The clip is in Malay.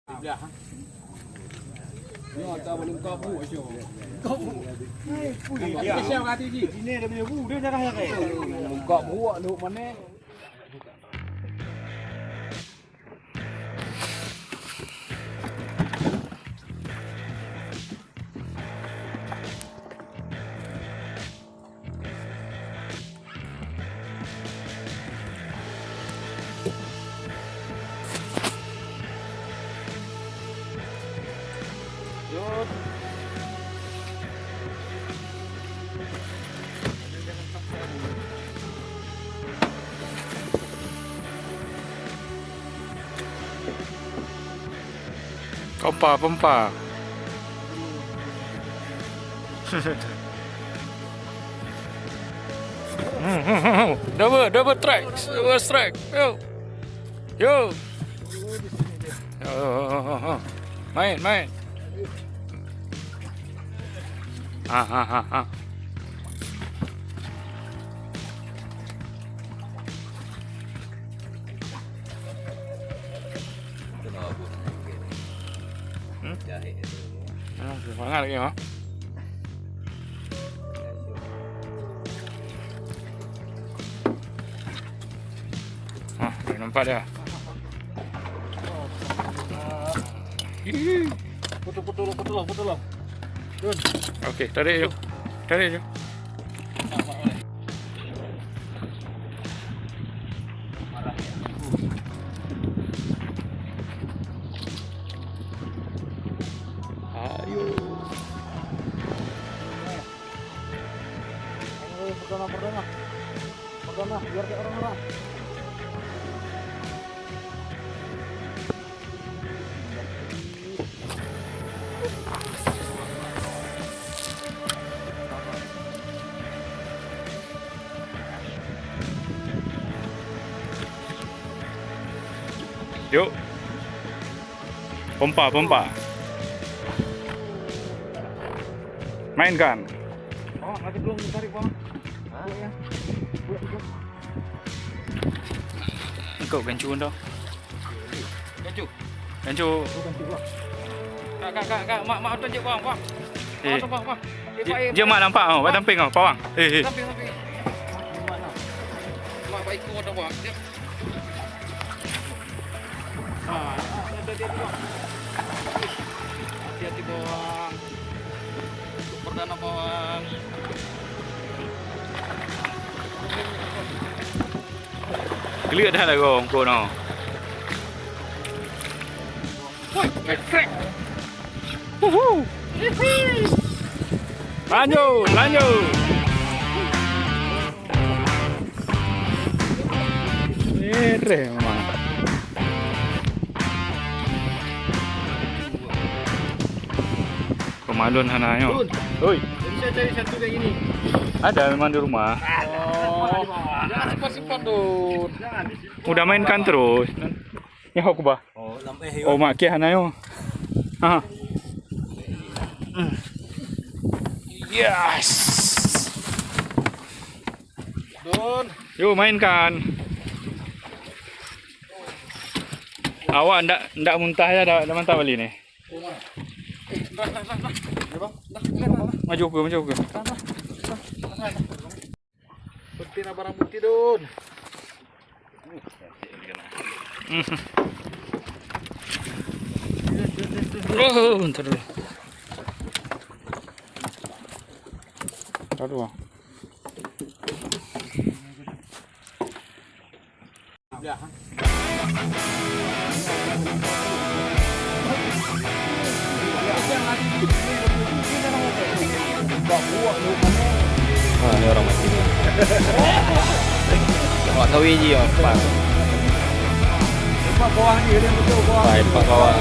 Sebelah. Ni tak boleh kau bu aja. Kau bu. Dia siap kata ji. Ini dia punya bu, dia jangan pakai. Kau bu duk mana? Pompa. Double strike. Yo. Main. Semangat lagi ha. Nampak dah. Betul lah. Okey, tarik je. Perdana, biar kayak orang-orang. Yuk. Pompa. Mainkan. Oh, lagi belum tarik bang. Kau gancu dah. Gancu. Kak, mak tunjuk bang. Bang. Dia mak nampak oh, tamping oh, pawang. Samping. Mak baik kau dah bang. Dia bang. Hati-hati bang. Untuk perdana bang. Clear dah lah kau no. Crack. Lanjut. Mama. Komandan hananya. Oi. Bisa cari satu kayak gini. Ada memang di rumah. Jangan simpan tuh. Udah mainkan terus. Ya aku bah. Oh mak kia hanayo. Yes. Don. Yuk mainkan. Awak ndak muntah ya dah mantap balik ni. Maju ke. Penting barang bukti Don. Oh, bentar dulu. Aduh. Ini orang mati. Wah, kau biji oh, pak. Pak bawah ni dia betul bawah. Pak bawah.